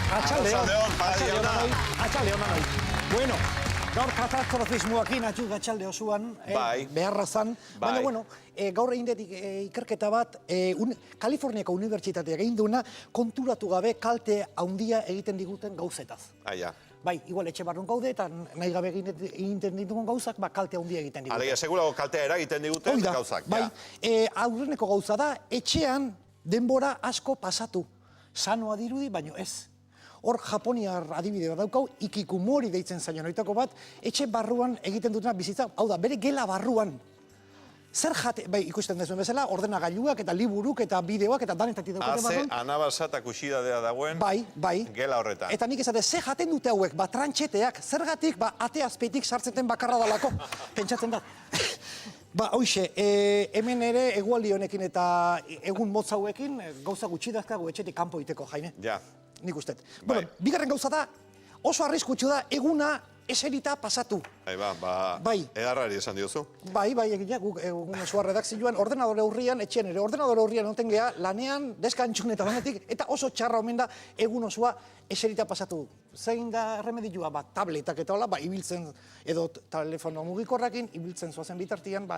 Atxalde hon. Bueno, gaur katastrofismoakin atxalde osuan, beharra zan. Baina, bueno, gaur egin detik ikerketa bat, Kaliforniako Unibertsitateak egin duena, konturatu gabe kalte handia egiten diguten gauzetaz. Bai, igual etxe barrun gaude eta nahi gabe egiten ditugun gauzak, kalte handia egiten diguten. Alegia, segurago kaltea eragiten diguten gauzak. Bai, aurreneko gauza da, etxean denbora asko pasatu. Sanoa dirudi, baino ez. Hor Japoniar adibide bat daukau, ikikumori deitzen zailan oitako bat, etxe barruan egiten dutena bizitza, hau da, bere gela barruan. Zer jate, bai, ikusten dezuen bezala, ordenagailuak eta liburuk eta bideoak eta danetatik daukate barruan. Anabasatak usidadea dagoen gela horretan. Eta nik esate, ze jaten dute hauek, trantxeteak, zergatik, ate azpeitik sartzeten bakarra dalako, pentsatzen da. Hoxe, hemen ere egualdi honekin eta egun motz hauekin gauza gutxi dazkagu etxetik kanpo iteko, Jaime. Ja. Nik ustet. Bueno, bigarren gauza da, oso arriskutsu da eguna eserita pasatu. Edarrari esan diozu. Bai, egina, guk egun osoa redakzioan, ordenadore hurrian, etxean ere, ordenadore hurrian noten geha, lanean, deskantxun eta lanetik, eta oso txarra omen da egun osoa eserita pasatu. Zein da remedioa, tabletak eta hola, ibiltzen, edo telefono mugikorrakin, ibiltzen zoazen bitartian,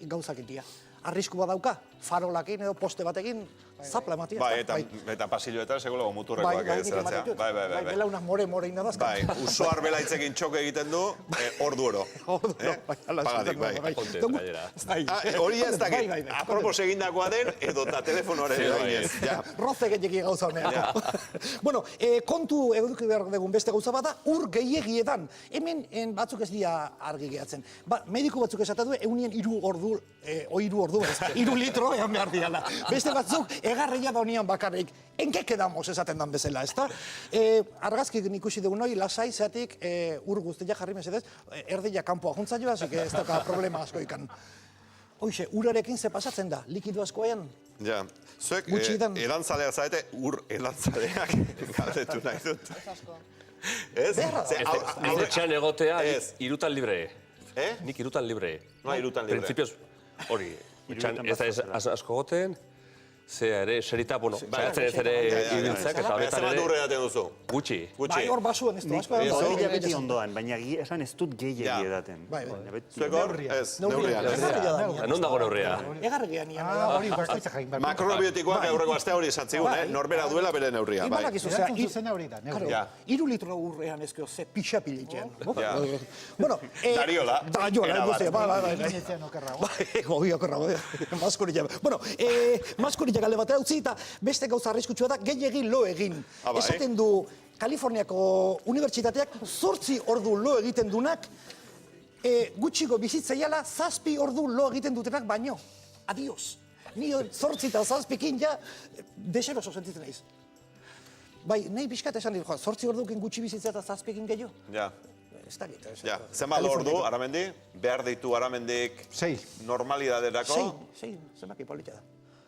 gauzak itia. Arrisku badauka, farolakin edo poste batekin, zapla ematia. Eta pasilloetan segulago muturrekoak zeratzea. Bai, belaunak more indadazka. Usoar belaitzekin txoke egiten du, ordu oro. Pagatik, hori ez dakit, apropos egindakoa den, edo eta telefonoaren eginez. Roze gehiagi gauza honean. Bueno, kontu eduki behar dugun beste gauza bada, ur gehiagietan. Hemen batzuk ez dira argi gehatzen. Mediku batzuk esaten du, egunien 3 ordu, 3 litro egan behar diala. Beste batzuk, egarria da honian bakarrik. Enke quedamos esaten dan bezala, ezta? Argazkik ikusi dugun hori, lasai zeatik ur guztia jarri mesedez, erdeia kanpoa juntza joa, así que ez daka problema asko ikan. Hoxe, urarekin ze pasatzen da, likido askoean? Ja, zuek elantzaleak zaete, ur elantzaleak galdetu nahi dut. Ez? Nik etxean egotea, irutan libre. Nik irutan libre. No, irutan libre. Principios, hori, ez da asko goten, ze ere, serita, zaiatzen ez ere ibiltzak, eta honetan ere... Zemat urre daten duzu? Gutxi. Bai, hor basuen ez du, asko da. Horrela beti ondoan, baina esan ez dut gehiagi edaten. Zuek hor, ez, neurrian. Non dago neurria? Egarrian ian. Makrobiotikoak aurreko astea hori esan zigun, norbera duela bere neurria. Erantzun zuzen horita, neurria. 3 litro urrean ezkeo ze pixa pilitxean. Dariola. Maskurilla gale batera utzi eta beste gauza arriskutsua da gehiegi lo egin. Esaten du Kaliforniako Unibertsitateak 8 ordu lo egiten dunak, gutxiko bizitzaiala 7 ordu lo egiten dutenak baino. Adios. Ni 8 eta 7kin ja deseroso sentitzen naiz. Bai, nahi pixkat esan dira, 8 ordukin gutxi bizitza eta 7kin gehiago? Ja. Ez da gita. Zenbat ordu, Aramendi? Behar ditu Aramendik normalidaderako? 6, zenbaki polita da.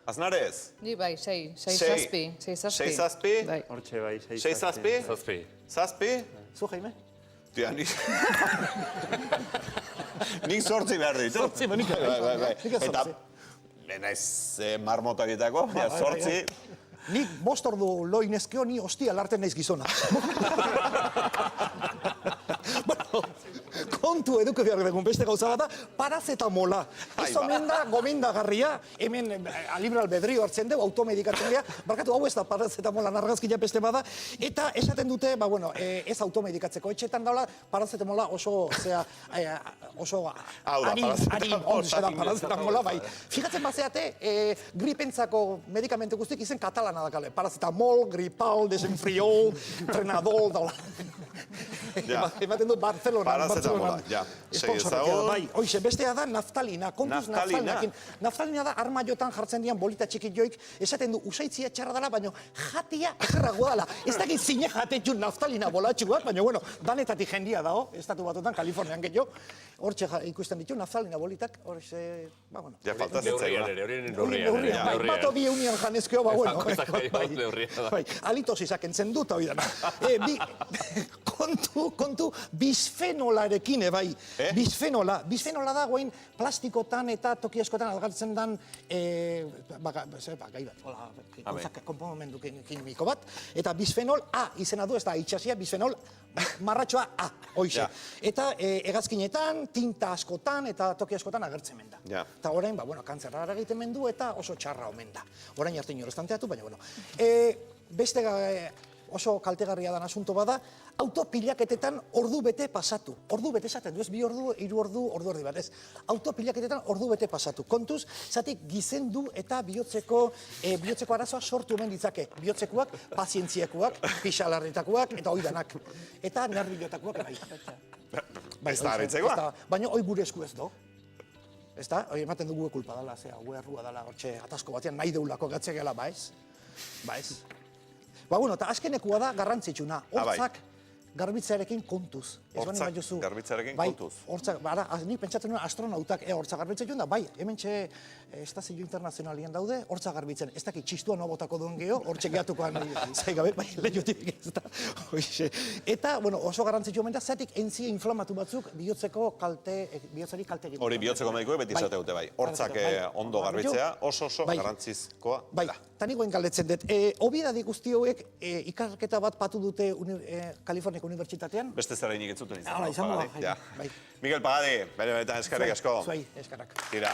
Aznarez? Ni bai, 6 zazpi. 6 zazpi? Hortxe bai, 6 zazpi? Zazpi? Zu, Jaime? Tia, nik 8 behar ditu. 8, nik Eta, naiz marmotakitako, 8. Nik 5 ordu lo inezkeo, ni hostia larten naiz gizona. Kontu eduke behar dugun beste gauza bat da, parazetamola. Ez omen da gomendagarria, hemen libre albedrio hartzen dugu, automedikatzen dira, barkatu hau ez da parazetamola nargazkia beste bada, eta esaten dute, ez automedikatzeko etxetan daula, parazetamola oso parazetamola, bai. Fijatzen bazeate, gripentzako medikamentu guztik izen katalana dakale, parazetamol, gripal, desenfriol, trenadol, daula. Ematen du Barcelona. Parazetamola, ja. Bai, hoxe, bestea da naftalina, kontuz naftalinakin. Naftalina da armaiotan jartzen dian bolita txiki joik, esaten du usaitzia txarra dela, baina jatia egerragoa dela. Ez dakit zine jatetxun naftalina bolatxuak, baina bueno, danetatik jendia dago, estatu batutan, Kalifornian gehiago, hortxe ikusten ditu naftalina bolitak, horxe, bueno. Ja, falta zitzaiona. Neurria. Bato bi eunian janezkeo, bueno. Neurria da. Alitosi sakentzen dut, hori dana. kontu bisfenolarekin, bai. Bisfenola da goin plastikotan eta toki askotan algartzen dan gai bat, konponmendu kimiko bat, eta bisfenol A izena du, ez da itxasia, bisfenol marratxoa A, hoize. Eta hegazkinetan, tinta askotan eta toki askotan agertzen menda. Eta orain, kantzerra egiten mendu eta oso txarra omen da. Orain arte inor estanteatu, baina, beste oso kaltegarria dan asunto bada, autopilaketetan ordu bete pasatu. Ordu bete esaten du, ez 2 ordu, 3 ordu, ordu erdi bat, ez. Autopilaketetan ordu bete pasatu. Kontuz, zatik gizendu eta bihotzeko arazoa sortu omen ditzake. Bihotzekuak, pazientziakoak, pixalarritakoak eta oidanak. Eta nerviotakoak bai. Ez da harritzekoa? Baina hoi gure esku ez do. Ez da, ematen dugu kulpa dela, gue errua dela, hortxe atasko batean nahi deulako gatzea gela, baez? Baez. Eta azkenekua da garrantzitsuna, hortzak garbitzearekin kontuz. Hortzak garbitzearekin kontuz? Hortzak, nik pentsatzen nuen astronautak hortzak garbitzen da, bai, hemen txe estazio internazionalien daude, hortzak garbitzen. Ez dakit txistua no botako duen geho, hortxe gehatukoan zaigabe, bai, lehiotik ez da. Eta, oso garrantzitsu omen da, zatik entzia inflamatu batzuk bihotzeko bihotzari kalte egin. Hori bihotzeko medikoek beti izate dute, bai. Hortzak ondo garbitzea oso garrantzizkoa da. Eta nikoen galdetzen dut, obiedadi guzti hauek ikerketa bat patu dute Kaliforniako Unibertsitatean. Beste zara inik entzuten izan. Hala, izango da. Miguel Pagadi, bere benetan eskerrik asko. Zuei, eskerrak. Tira.